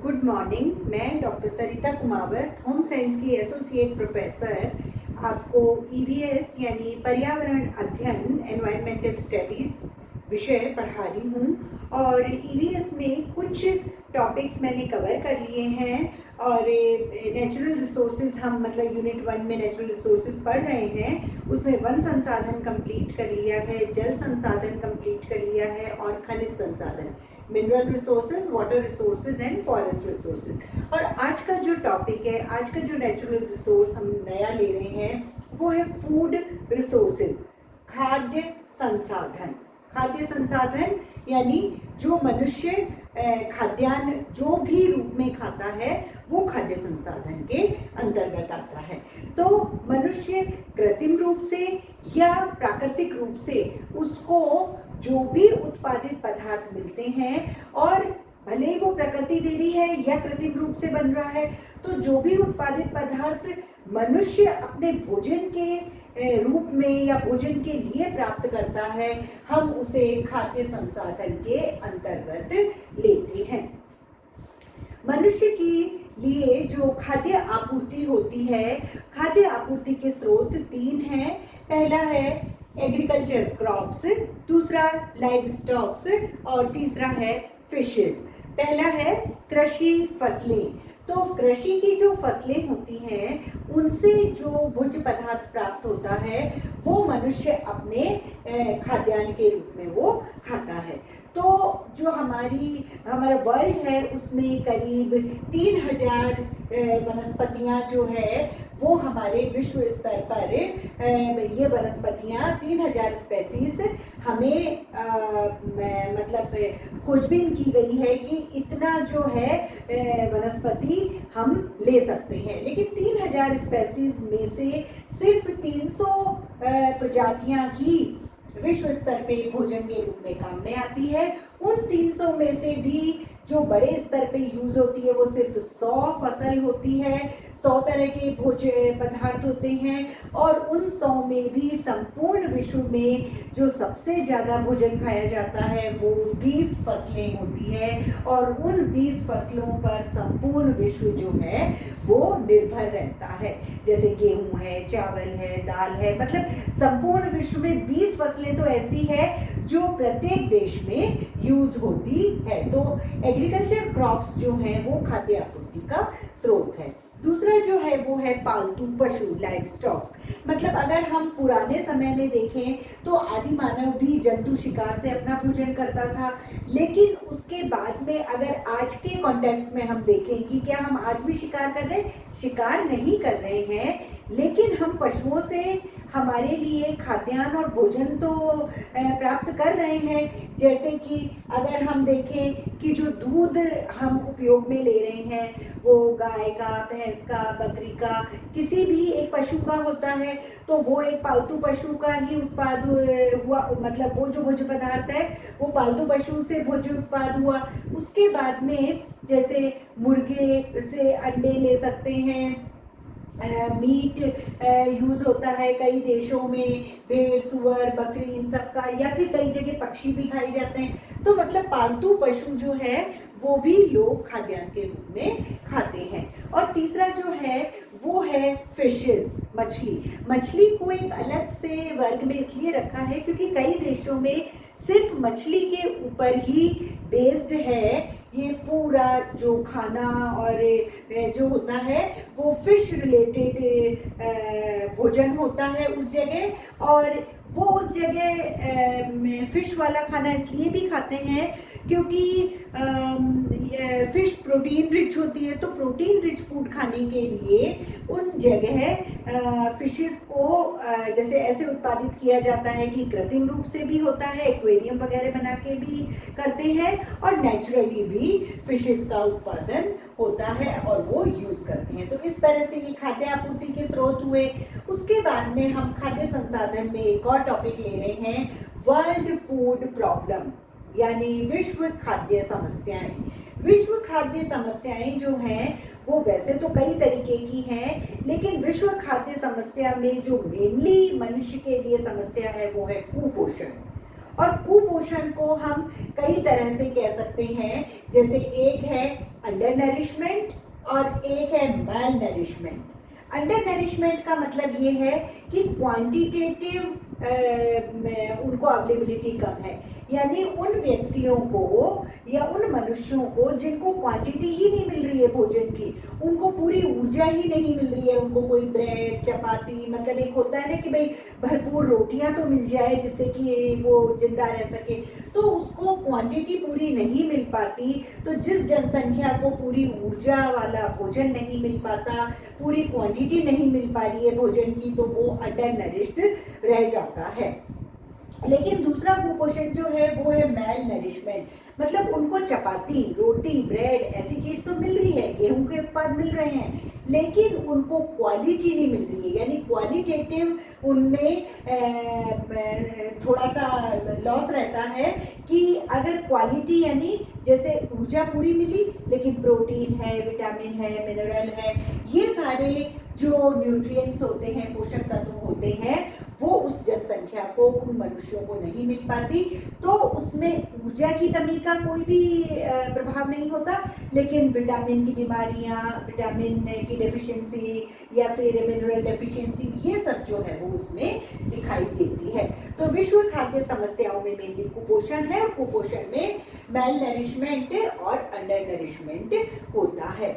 Good morning. मैं doctor सरिता Kumawat, home science की associate professor, आपको ईवीएस यानी पर्यावरण अध्ययन एनवायरमेंटल स्टडीज़ विषय पढ़ा रही हूँ। और ईवीएस में कुछ टॉपिक्स मैंने कवर कर लिए हैं और नेचुरल रिसोर्सेज हम मतलब यूनिट 1 में नेचुरल रिसोर्सेज पढ़ रहे हैं। उसमें वन संसाधन कंप्लीट कर लिया है, जल संसाधन कंप्लीट कर लिया है और खनिज संसाधन, mineral resources, water resources and forest resources. और आज का जो टॉपिक है, आज का जो नेचुरल रिसोर्स हम नया ले रहे हैं वो है फूड रिसोर्सेज, खाद्य संसाधन। खाद्य संसाधन यानी जो मनुष्य खाद्यान्न जो भी रूप में खाता है वो खाद्य संसाधन के अंतर्गत आता है। तो मनुष्य कृत्रिम रूप से या प्राकृतिक रूप से उसको जो भी उत्पादित पदार्थ मिलते हैं, और भले ही वो प्रकृति दे रही है या कृत्रिम रूप से बन रहा है, तो जो भी उत्पादित पदार्थ मनुष्य अपने भोजन के रूप में या भोजन के लिए प्राप्त करता है, हम उसे खाद्य संसाधन के अंतर्गत लेते हैं। मनुष्य के लिए जो खाद्य आपूर्ति होती है, खाद्य आपूर्ति के स्रोत 3 हैं। पहला है एग्रीकल्चर क्रॉप्स, दूसरा लाइव स्टॉक्स और तीसरा है फिशेस। पहला है कृषि फसलें। तो कृषि की जो फसलें होती हैं उनसे जो भोज्य पदार्थ प्राप्त होता है वो मनुष्य अपने खाद्यान्न के रूप में वो खाता है। तो जो हमारा वर्ल्ड है उसमें करीब 3000 वनस्पतियाँ जो है वो हमारे विश्व स्तर पर ये वनस्पतियाँ 3000 स्पेसीज हमें मतलब खोजबीन की गई है कि इतना जो है वनस्पति हम ले सकते हैं। लेकिन 3000 स्पेसीज में से सिर्फ 300 प्रजातियाँ ही विश्व स्तर पे भोजन के रूप में काम में आती है। उन 300 में से भी जो बड़े स्तर पे यूज होती है वो सिर्फ 100 फसल होती है, 100 तरह के भोज्य पदार्थ होते हैं। और उन 100 में भी संपूर्ण विश्व में जो सबसे ज़्यादा भोजन खाया जाता है वो 20 फसलें होती है, और उन 20 फसलों पर संपूर्ण विश्व जो है वो निर्भर रहता है। जैसे गेहूं है, चावल है, दाल है, मतलब संपूर्ण विश्व में 20 फसलें तो ऐसी है जो प्रत्येक देश में यूज होती है। तो एग्रीकल्चर क्रॉप्स जो हैं वो खाद्य आपूर्ति का स्रोत है। दूसरा जो है वो है पालतू पशु, लाइव स्टॉक्स। मतलब अगर हम पुराने समय में देखें तो आदि मानव भी जंतु शिकार से अपना भोजन करता था। लेकिन उसके बाद में अगर आज के कॉन्टेक्स्ट में हम देखें कि क्या हम आज भी शिकार कर रहे हैं? शिकार नहीं कर रहे हैं, लेकिन हम पशुओं से हमारे लिए खाद्यान्न और भोजन तो प्राप्त कर रहे हैं। जैसे कि अगर हम देखें कि जो दूध हम उपयोग में ले रहे हैं वो गाय का, भैंस का, बकरी का, किसी भी एक पशु का होता है, तो वो एक पालतू पशु का ही उत्पाद हुआ। मतलब वो जो भोज्य पदार्थ है वो पालतू पशु से भोज्य उत्पाद हुआ। उसके बाद में जैसे मुर्गे से अंडे ले सकते हैं, मीट यूज होता है कई देशों में, भेड़, सुअर, बकरी, इन सब का, या फिर कई जगह पक्षी भी खाए जाते हैं। तो मतलब पालतू पशु जो है वो भी लोग खाद्यान्न के रूप में खाते हैं। और तीसरा जो है वो है फिशेस, मछली। मछली को एक अलग से वर्ग में इसलिए रखा है क्योंकि कई देशों में सिर्फ मछली के ऊपर ही बेस्ड है ये पूरा जो खाना, और जो होता है वो फिश रिलेटेड भोजन होता है उस जगह। और वो उस जगह फिश वाला खाना इसलिए भी खाते हैं क्योंकि फिश प्रोटीन रिच होती है। तो प्रोटीन रिच फूड खाने के लिए उन जगह फिशेस को जैसे ऐसे उत्पादित किया जाता है कि कृत्रिम रूप से भी होता है, एक्वेरियम वगैरह बना के भी करते हैं, और नेचुरली भी फिशेस का उत्पादन होता है और वो यूज करते हैं। तो इस तरह से ये खाद्य आपूर्ति के स्रोत हुए। उसके बाद में हम खाद्य संसाधन में एक और टॉपिक ले रहे हैं, वर्ल्ड फूड प्रॉब्लम, यानी विश्व खाद्य समस्याएं। विश्व खाद्य समस्याएं जो हैं वो वैसे तो कई तरीके की हैं, लेकिन विश्व खाद्य समस्या में जो मेनली मनुष्य के लिए समस्या है वो है कुपोषण। और कुपोषण को हम कई तरह से कह सकते हैं, जैसे एक है अंडर नरिशमेंट और एक है मैल नरिशमेंट। अंडर नरिशमेंट का मतलब ये है कि क्वांटिटेटिव उनको अवेलेबिलिटी कम है, यानी उन व्यक्तियों को या उन मनुष्यों को जिनको क्वांटिटी ही नहीं मिल रही है भोजन की, उनको पूरी ऊर्जा ही नहीं मिल रही है, उनको कोई ब्रेड चपाती, मतलब एक होता है ना कि भाई भरपूर रोटियां तो मिल जाए जिससे कि वो जिंदा रह सके, तो उसको क्वांटिटी पूरी नहीं मिल पाती। तो जिस जनसंख्या को पूरी ऊर्जा वाला भोजन नहीं मिल पाता, पूरी क्वांटिटी नहीं मिल पा रही है भोजन की, तो वो अंडर नरिश्ड रह जाता है। लेकिन दूसरा कुपोषण जो है वो है मैल नरिशमेंट, मतलब उनको चपाती, रोटी, ब्रेड ऐसी चीज तो मिल रही है, गेहूं के उत्पाद मिल रहे हैं, लेकिन उनको क्वालिटी नहीं मिल रही है, यानी क्वालिटेटिव उनमें थोड़ा सा लॉस रहता है कि अगर क्वालिटी यानी जैसे ऊर्जा पूरी मिली, लेकिन प्रोटीन है, विटामिन है, मिनरल है, ये सारे जो न्यूट्रिएंट्स होते हैं, पोषक तत्व होते हैं, वो उस जनसंख्या को, उन मनुष्यों को नहीं मिल पाती, तो उसमें ऊर्जा की कमी का कोई भी प्रभाव नहीं होता, लेकिन विटामिन की बीमारियां, विटामिन की डेफिशिएंसी या फिर मिनरल डेफिशिएंसी, ये सब जो है वो उसमें दिखाई देती है। तो विश्व खाद्य समस्याओं में मेनली कुपोषण है, और कुपोषण में मैल नरिशमेंट और अंडर नरिशमेंट होता है।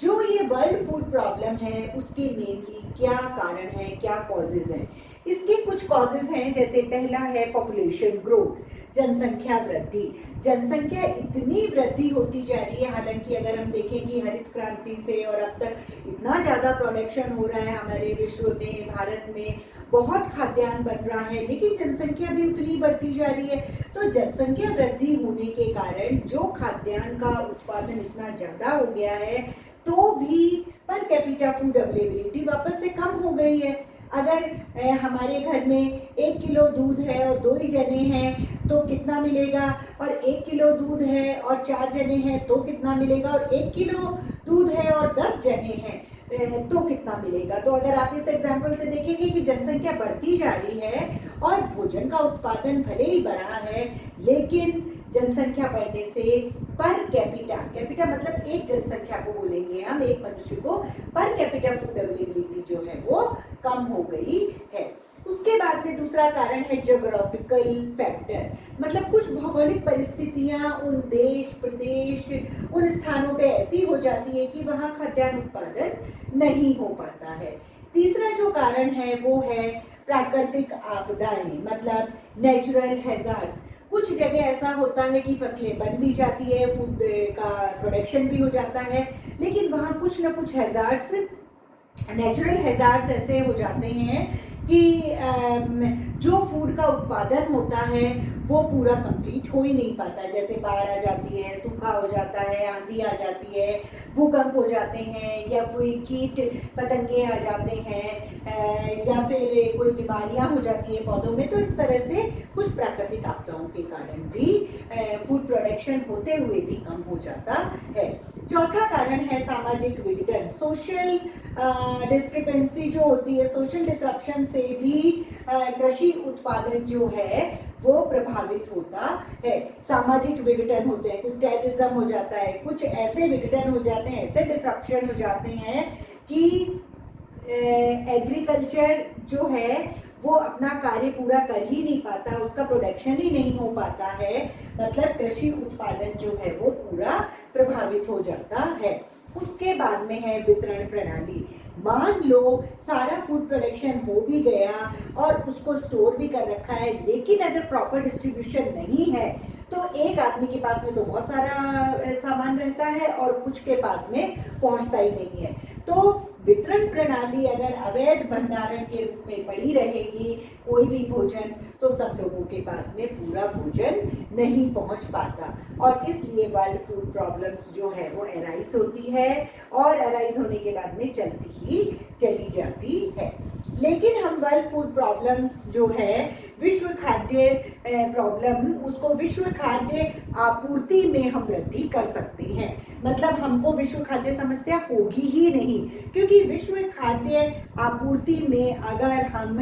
जो ये वर्ल्ड फूड प्रॉब्लम है उसके मेनली क्या कारण है, क्या कॉजेज हैं? इसके कुछ कॉजेज हैं, जैसे पहला है पॉपुलेशन ग्रोथ, जनसंख्या वृद्धि। जनसंख्या इतनी वृद्धि होती जा रही है, हालांकि अगर हम देखें कि हरित क्रांति से और अब तक इतना ज़्यादा प्रोडक्शन हो रहा है हमारे विश्व में, भारत में बहुत खाद्यान्न बन रहा है, लेकिन जनसंख्या भी उतनी बढ़ती जा रही है। तो जनसंख्या वृद्धि होने के कारण जो खाद्यान्न का उत्पादन इतना ज़्यादा हो गया है, तो भी पर कैपिटा फूड अवेलेबिलिटी वापस से कम हो गई है। अगर हमारे घर में 1 किलो दूध है और 2 ही जने हैं तो कितना मिलेगा, और 1 किलो दूध है और 4 जने हैं तो कितना मिलेगा, और 1 किलो दूध है और 10 जने हैं तो कितना मिलेगा। तो अगर आप इस एग्जाम्पल से देखेंगे कि जनसंख्या बढ़ती जा रही है और भोजन का उत्पादन भले ही बढ़ा है, लेकिन जनसंख्या बढ़ने से पर कैपिटा, कैपिटा मतलब एक जनसंख्या को बोलेंगे हम, एक मनुष्य को, पर कैपिटा फूड अवेलेबिलिटी जो है वो कम हो गई है। उसके बाद में दूसरा कारण है ज्योग्राफिकल फैक्टर, मतलब कुछ भौगोलिक परिस्थितियां उन देश, प्रदेश, उन स्थानों पे ऐसी हो जाती है कि वहाँ खाद्यान्न उत्पादन नहीं हो पाता है। तीसरा जो कारण है वो है प्राकृतिक आपदाएं, मतलब नेचुरल हैजार्ड्स। कुछ जगह ऐसा होता है कि फसलें बन भी जाती है, फूड का प्रोडक्शन भी हो जाता है, लेकिन वहाँ कुछ ना कुछ हैजार्ड्स, नेचुरल हैजार्ड्स ऐसे हो जाते हैं कि जो फूड का उत्पादन होता है वो पूरा कंप्लीट हो ही नहीं पाता। जैसे बाढ़ आ जाती है, सूखा हो जाता है, आंधी आ जाती है, भूकंप हो जाते हैं, या कोई कीट पतंगे आ जाते हैं, या फिर कोई बीमारियां हो जाती है पौधों में। तो इस तरह से कुछ प्राकृतिक आपदाओं के कारण भी फूड प्रोडक्शन होते हुए भी कम हो जाता है। चौथा कारण है सामाजिक विघटन, सोशल डिस्क्रिपेंसी जो होती है, सोशल डिसरप्शन से भी कृषि उत्पादन जो है वो प्रभावित होता है। सामाजिक विघटन होते हैं, कुछ टेररिज्म हो जाता है, कुछ ऐसे विघटन हो जाते हैं, ऐसे डिसरप्शन हो जाते हैं कि एग्रीकल्चर जो है वो अपना कार्य पूरा कर ही नहीं पाता, उसका प्रोडक्शन ही नहीं हो पाता है, मतलब कृषि उत्पादन जो है वो पूरा प्रभावित हो जाता है। उसके बाद में है वितरण प्रणाली। मान लो सारा फूड प्रोडक्शन हो भी गया और उसको स्टोर भी कर रखा है, लेकिन अगर प्रॉपर डिस्ट्रीब्यूशन नहीं है तो एक आदमी के पास में तो बहुत सारा सामान रहता है और कुछ के पास में पहुंचता ही नहीं है। तो वितरण प्रणाली अगर अवैध भंडारण के रूप में पड़ी रहेगी कोई भी भोजन, तो सब लोगों के पास में पूरा भोजन नहीं पहुंच पाता, और इसलिए वर्ल्ड फूड प्रॉब्लम्स जो है वो अराइज होती है, और अराइज होने के बाद में चलती ही चली जाती है। लेकिन हम वर्ल्ड फूड प्रॉब्लम्स जो है विश्व खाद्य प्रॉब्लम, उसको विश्व खाद्य आपूर्ति में हम वृद्धि कर सकते हैं। मतलब हमको विश्व खाद्य समस्या होगी ही नहीं, क्योंकि विश्व खाद्य आपूर्ति में अगर हम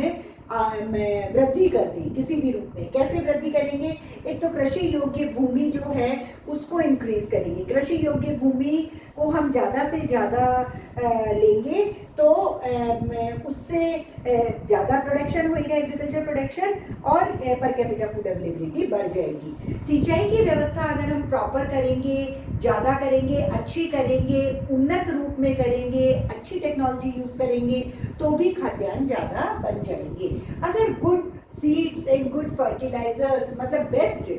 वृद्धि कर दें किसी भी रूप में। कैसे वृद्धि करेंगे? एक तो कृषि योग्य भूमि जो है उसको इंक्रीज करेंगे। कृषि योग्य भूमि को हम ज़्यादा से ज़्यादा लेंगे तो उससे ज़्यादा प्रोडक्शन होएगा, एग्रीकल्चर प्रोडक्शन, और पर कैपिटा फूड अवेलेबिलिटी बढ़ जाएगी। सिंचाई की व्यवस्था अगर हम प्रॉपर करेंगे, ज़्यादा करेंगे, अच्छी करेंगे, उन्नत रूप में करेंगे, अच्छी टेक्नोलॉजी यूज़ करेंगे तो भी खाद्यान्न ज़्यादा बन जाएंगे। अगर good seeds and good fertilizers, मतलब बेस्ट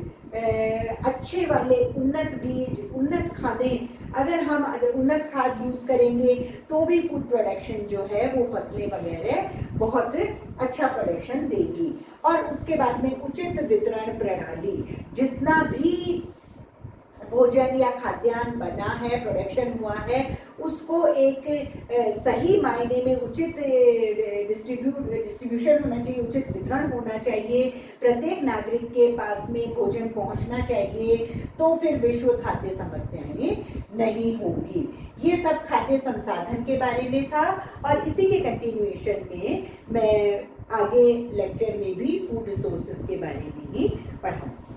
अच्छे वाले उन्नत बीज, उन्नत खादें, अगर हम उन्नत खाद यूज़ करेंगे तो भी फूड प्रोडक्शन जो है वो फसलें वगैरह बहुत अच्छा प्रोडक्शन देगी। और उसके बाद में उचित वितरण प्रणाली, जितना भी भोजन या खाद्यान्न बना है, प्रोडक्शन हुआ है, उसको एक सही मायने में उचित डिस्ट्रीब्यूशन होना चाहिए, उचित वितरण होना चाहिए, प्रत्येक नागरिक के पास में भोजन पहुंचना चाहिए, तो फिर विश्व खाद्य समस्याएं नहीं होंगी। ये सब खाद्य संसाधन के बारे में था, और इसी के कंटिन्यूएशन में मैं आगे लेक्चर में भी फूड रिसोर्सेज के बारे में ही पढ़ाऊंगी।